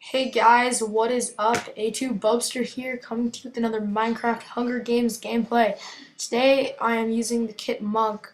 Hey guys, what is up? A2 Bubster here, coming to you with another Minecraft Hunger Games gameplay. Today I am using the kit Monk.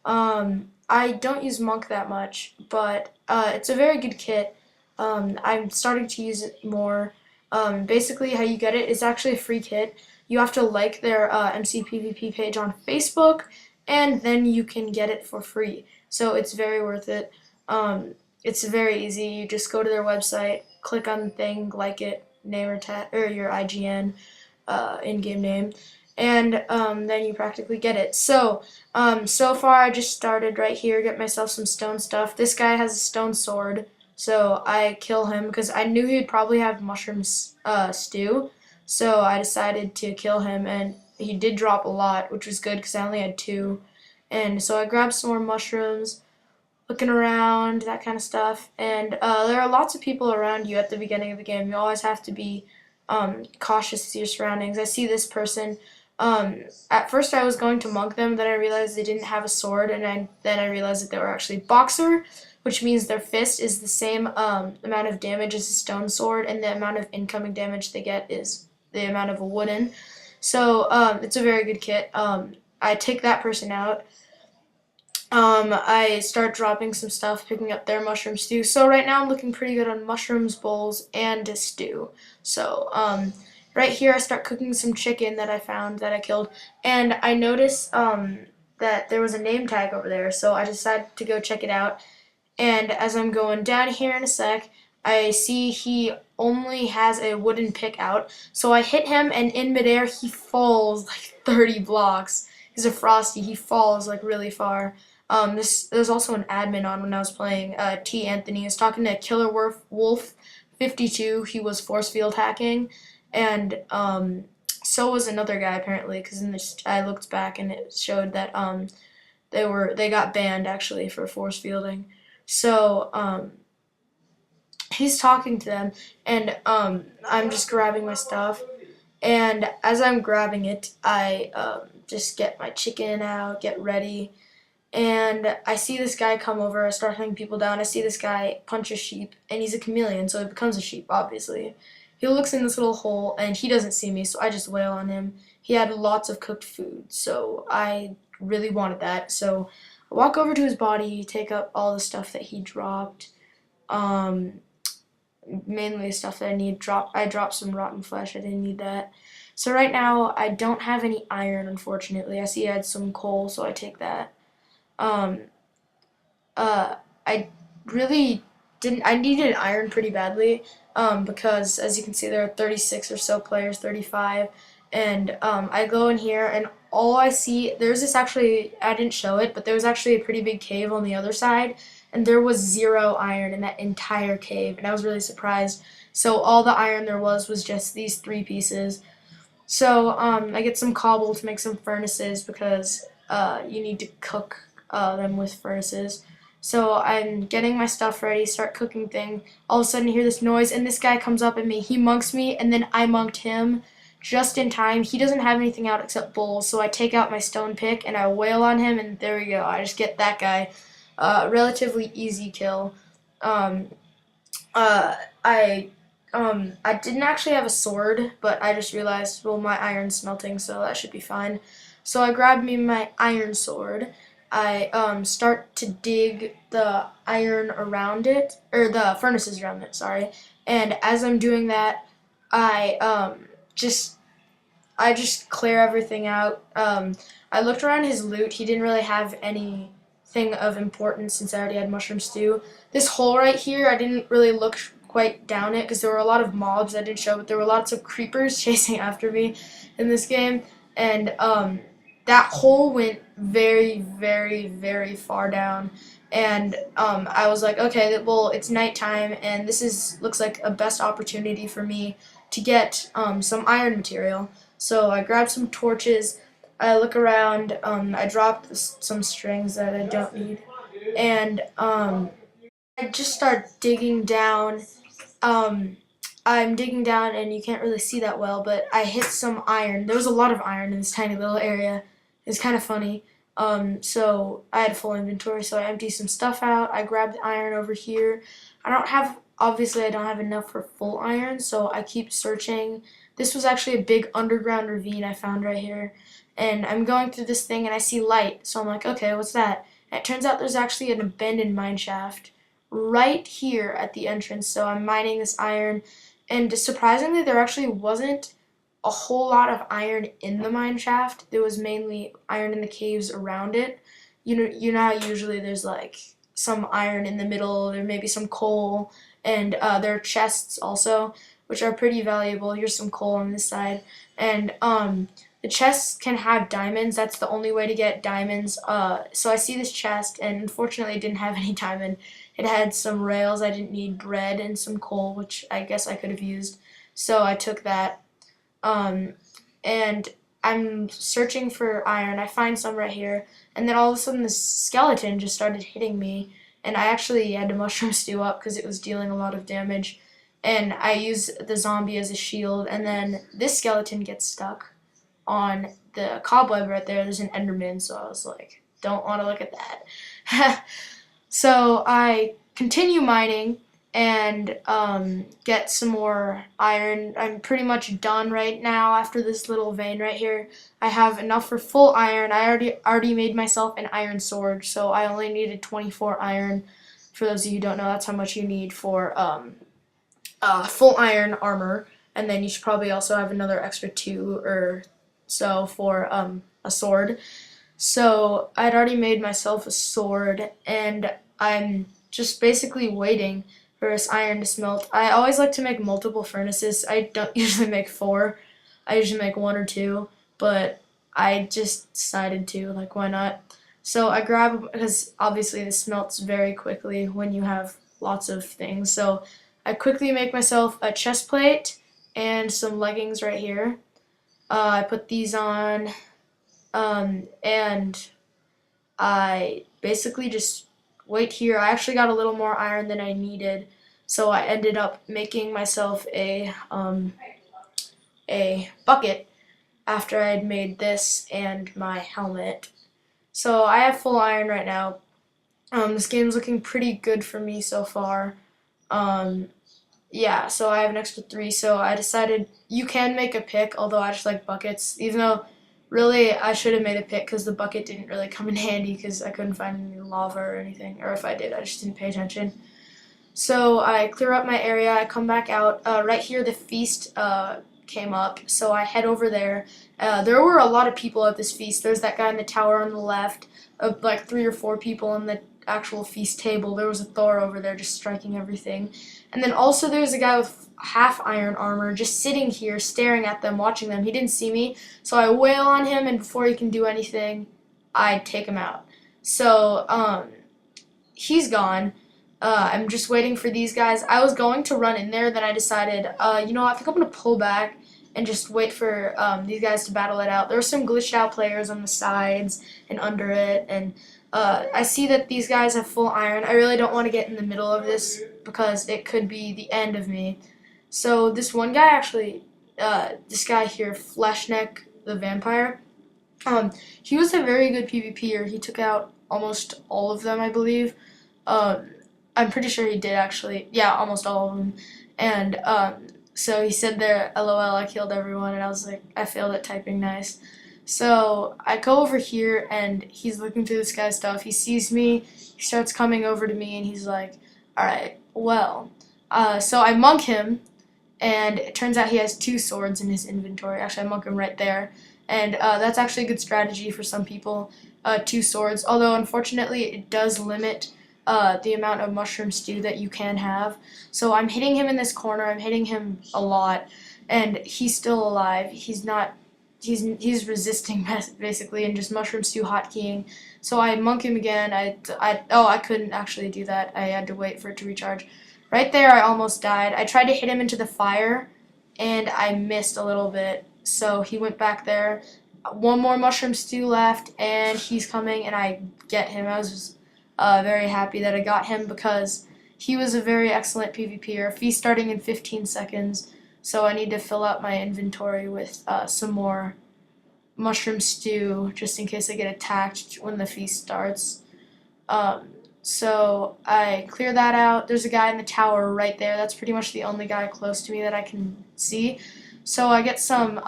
I don't use Monk that much, but it's a very good kit. I'm starting to use it more. Basically, how you get it is actually a free kit. You have to like their MCPVP page on Facebook, and then you can get it for free. So it's very worth it. It's very easy. You just go to their website, click on the thing, like it, name or tag or your IGN in-game name, and then you practically get it. So far I just started right here, get myself some stone stuff. This guy has a stone sword, so I kill him because I knew he'd probably have mushroom stew. So I decided to kill him, and he did drop a lot, which was good because I only had two. And so I grabbed some more mushrooms, looking around, that kind of stuff. And there are lots of people around you at the beginning of the game. You always have to be cautious of your surroundings. I see this person. At first I was going to monk them, then I realized they didn't have a sword, and then I realized that they were actually boxer, which means their fist is the same amount of damage as a stone sword, and the amount of incoming damage they get is the amount of a wooden. So it's a very good kit. I take that person out. I start dropping some stuff, picking up their mushroom stew. So right now I'm looking pretty good on mushrooms, bowls, and a stew. So right here I start cooking some chicken that I found that I killed, and I notice that there was a name tag over there. So I decided to go check it out. And as I'm going down here in a sec, I see he only has a wooden pick out. So I hit him, and in midair he falls like 30 blocks. He's a frosty. He falls like really far. There's also an admin on when I was playing. T. Anthony is talking to Killer Wolf 52. He was force field hacking, and so was another guy apparently. Because I looked back and it showed that they got banned actually for force fielding. So he's talking to them, and I'm just grabbing my stuff. And as I'm grabbing it, I just get my chicken out, get ready. And I see this guy come over, I start hunting people down. I see this guy punch a sheep, and he's a chameleon, so he becomes a sheep, obviously. He looks in this little hole, and he doesn't see me, so I just wail on him. He had lots of cooked food, so I really wanted that. So I walk over to his body, take up all the stuff that he dropped. Um, Mainly stuff that I need. I dropped some rotten flesh, I didn't need that. So right now, I don't have any iron, unfortunately. I see I had some coal, so I take that. Um, I really didn't. I needed iron pretty badly because, as you can see, there are 36 or so players, 35, and I go in here and all I see, there's this actually, I didn't show it, but there was actually a pretty big cave on the other side, and there was zero iron in that entire cave, and I was really surprised. So all the iron there was just these three pieces. So I get some cobble to make some furnaces because you need to cook them with furnaces. So I'm getting my stuff ready, start cooking thing. All of a sudden I hear this noise, and this guy comes up at me. He monks me, and then I monked him just in time. He doesn't have anything out except bowls, so I take out my stone pick and I wail on him, and there we go. I just get that guy. Relatively easy kill. Um, uh, I I didn't actually have a sword, but I just realized, well, my iron's smelting, so that should be fine. So I grabbed me my iron sword. I start to dig the iron around it, or the furnaces around it, sorry. And as I'm doing that, I just I just clear everything out. I looked around his loot. He didn't really have anything of importance since I already had mushroom stew. This hole right here, I didn't really look quite down it because there were a lot of mobs I didn't show, but there were lots of creepers chasing after me in this game, and that hole went very, very, very far down. And I was like, okay, well, it's nighttime, and looks like a best opportunity for me to get some iron material. So I grabbed some torches. I look around. I dropped some strings that I don't need, and I just start digging down. Um, I'm digging down, and you can't really see that well, but I hit some iron. There was a lot of iron in this tiny little area. It's kind of funny. So I had a full inventory, so I emptied some stuff out. I grabbed the iron over here. I don't have obviously I don't have enough for full iron, so I keep searching. This was actually a big underground ravine I found right here. And I'm going through this thing and I see light. So I'm like, okay, what's that? And it turns out there's actually an abandoned mine shaft right here at the entrance. So I'm mining this iron. And surprisingly, there actually wasn't a whole lot of iron in the mine shaft. There was mainly iron in the caves around it. You know how usually there's like some iron in the middle, there may be some coal, and there are chests also, which are pretty valuable. Here's some coal on this side, and the chests can have diamonds. That's the only way to get diamonds. So I see this chest, and unfortunately, it didn't have any diamond. It had some rails. I didn't need bread and some coal, which I guess I could have used. So I took that. Um, and I'm searching for iron. I find some right here, and then all of a sudden this skeleton just started hitting me, and I actually had to mushroom stew up because it was dealing a lot of damage. And I use the zombie as a shield, and then this skeleton gets stuck on the cobweb right there. There's an Enderman, so I was like, don't want to look at that. So I continue mining and get some more iron. I'm pretty much done right now after this little vein right here. I have enough for full iron. I already made myself an iron sword, so I only needed 24 iron. For those of you who don't know, that's how much you need for full iron armor. And then you should probably also have another extra 2 or so for a sword. So I'd already made myself a sword, and I'm just basically waiting for this iron to smelt. I always like to make multiple furnaces. I don't usually make 4. I usually make 1 or 2, but I just decided to, like, why not? So I grab, because obviously this smelts very quickly when you have lots of things. So I quickly make myself a chest plate and some leggings right here. I put these on, and I basically just wait here. I actually got a little more iron than I needed, so I ended up making myself a bucket after I had made this and my helmet. So I have full iron right now. This game's looking pretty good for me so far. Um, yeah, so I have an extra 3, so I decided you can make a pick, although I just like buckets, even though really I should have made a pick because the bucket didn't really come in handy because I couldn't find any lava or anything, or if I did, I just didn't pay attention. So I clear up my area, I come back out. Right here the feast came up, so I head over there. There were a lot of people at this feast. There's that guy in the tower on the left, like 3 or 4 people on the actual feast table. There was a Thor over there just striking everything. And then also there's a guy with half iron armor just sitting here staring at them, watching them. He didn't see me, so I wail on him, and before he can do anything, I take him out. So, he's gone. I'm just waiting for these guys. I was going to run in there, then I decided, you know, I think I'm going to pull back and just wait for these guys to battle it out. There were some glitched out players on the sides and under it, and I see that these guys have full iron. I really don't want to get in the middle of this because it could be the end of me. So this one guy actually, this guy here, Fleshneck the Vampire, he was a very good PvPer. He took out almost all of them, I believe. I'm pretty sure he did actually. Yeah, almost all of them. And so he said there, LOL, I killed everyone, and I was like, I failed at typing nice. So I go over here, and he's looking through this guy's stuff. He sees me, he starts coming over to me, and he's like, alright, well. So I monk him, and it turns out he has 2 swords in his inventory. Actually, I monk him right there. And that's actually a good strategy for some people, 2 swords. Although, unfortunately, it does limit the amount of mushroom stew that you can have. So I'm hitting him in this corner. I'm hitting him a lot, and he's still alive. He's not. He's resisting basically, and just mushroom stew hotkeying. So I monk him again. I couldn't actually do that. I had to wait for it to recharge. Right there, I almost died. I tried to hit him into the fire, and I missed a little bit. So he went back there. 1 more mushroom stew left, and he's coming, and I get him. I was just very happy that I got him because he was a very excellent PvPer. Feast starting in 15 seconds, so I need to fill out my inventory with some more mushroom stew just in case I get attacked when the feast starts. So I clear that out. There's a guy in the tower right there. That's pretty much the only guy close to me that I can see. So I get some,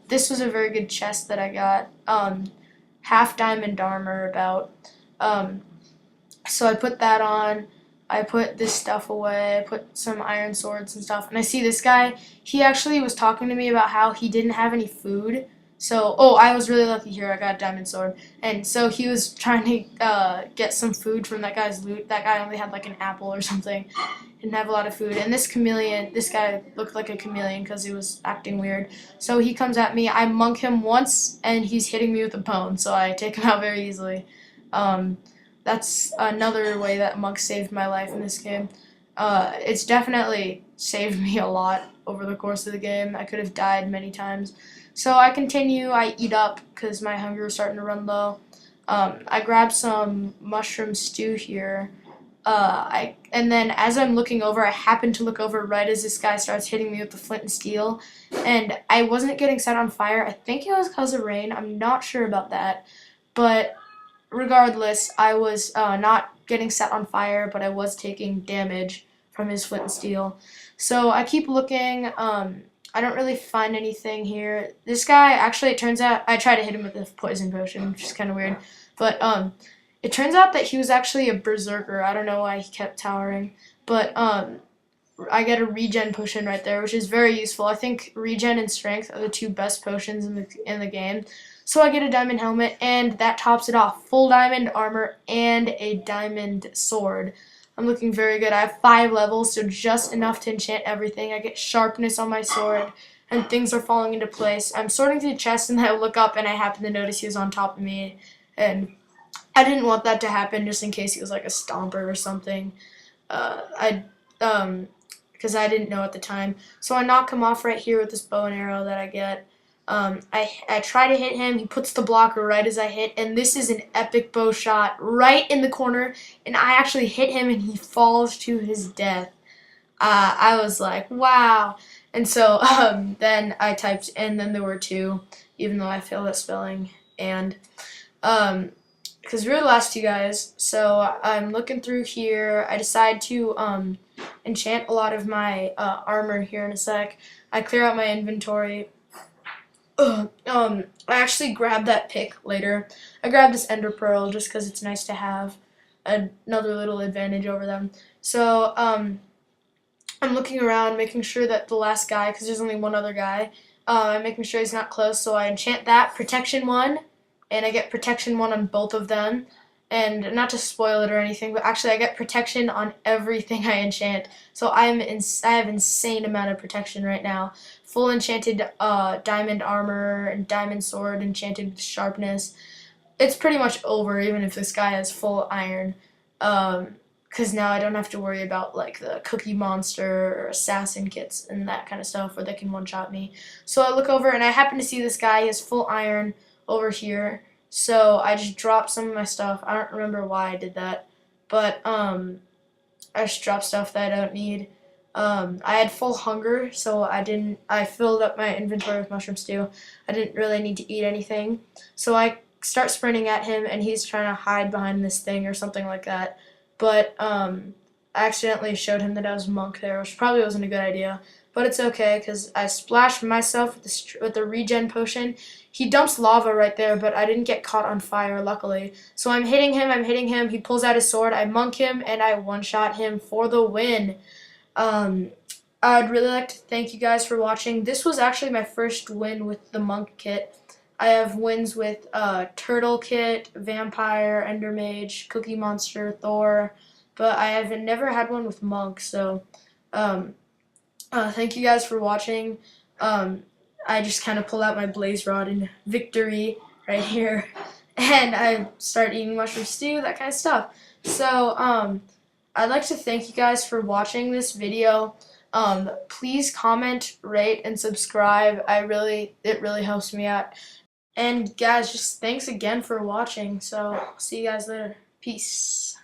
this was a very good chest that I got. Half diamond armor about. Um, so I put that on. I put this stuff away. I put some iron swords and stuff. And I see this guy. He actually was talking to me about how he didn't have any food. So, oh, I was really lucky here. I got a diamond sword. And so he was trying to get some food from that guy's loot. That guy only had like an apple or something. Didn't have a lot of food. And this chameleon, this guy looked like a chameleon because he was acting weird. So he comes at me. I monk him once, and he's hitting me with a bone. So I take him out very easily. Um, that's another way that monk saved my life in this game. It's definitely saved me a lot over the course of the game. I could have died many times. So I continue, I eat up because my hunger is starting to run low. I grab some mushroom stew here. And then as I'm looking over, I happen to look over right as this guy starts hitting me with the flint and steel. And I wasn't getting set on fire. I think it was because of rain. I'm not sure about that. But regardless, I was not getting set on fire, but I was taking damage from his flint and steel. So I keep looking. I don't really find anything here. This guy, actually, it turns out, I tried to hit him with a poison potion, which is kind of weird. But it turns out that he was actually a berserker. I don't know why he kept towering. But I get a regen potion right there, which is very useful. I think regen and strength are the two best potions in the game. So I get a diamond helmet, and that tops it off. Full diamond armor and a diamond sword. I'm looking very good. I have 5 levels, so just enough to enchant everything. I get sharpness on my sword, and things are falling into place. I'm sorting through the chest, and I look up, and I happen to notice he was on top of me. And I didn't want that to happen, just in case he was like a stomper or something. Because I didn't know at the time. So I knock him off right here with this bow and arrow that I get. I try to hit him. He puts the blocker right as I hit, and this is an epic bow shot right in the corner, and I actually hit him, and he falls to his death. I was like, wow. And so then I typed, and then there were 2, even though I failed at spelling. And because we were the last 2 guys, so I'm looking through here. I decide to enchant a lot of my armor here in a sec. I clear out my inventory. I actually grabbed that pick later. I grabbed this ender pearl just because it's nice to have another little advantage over them. So I'm looking around, making sure that the last guy, because there's only one other guy, I'm making sure he's not close. So I enchant that, protection 1, and I get protection 1 on both of them. And not to spoil it or anything, but actually I get protection on everything I enchant. So I have insane amount of protection right now. Full enchanted diamond armor and diamond sword, enchanted with sharpness. It's pretty much over, even if this guy has full iron. Because now I don't have to worry about like the cookie monster or assassin kits and that kind of stuff where they can one-shot me. So I look over and I happen to see this guy. He has full iron over here. So I just dropped some of my stuff. I don't remember why I did that, but I just dropped stuff that I don't need. I had full hunger, so I filled up my inventory with mushroom stew. I didn't really need to eat anything. So I start sprinting at him, and he's trying to hide behind this thing or something like that. But I accidentally showed him that I was a monk there, which probably wasn't a good idea. But it's okay, because I splashed myself with the regen potion. He dumps lava right there, but I didn't get caught on fire, luckily. So I'm hitting him, he pulls out his sword, I monk him, and I one-shot him for the win. I'd really like to thank you guys for watching. This was actually my first win with the monk kit. I have wins with turtle kit, vampire, ender mage, cookie monster, Thor, but I have never had one with monk, so thank you guys for watching. I just kind of pulled out my blaze rod in victory right here, and I start eating mushroom stew, that kind of stuff. So I'd like to thank you guys for watching this video. Please comment, rate, and subscribe. It really helps me out. And guys, just thanks again for watching. So see you guys later. Peace.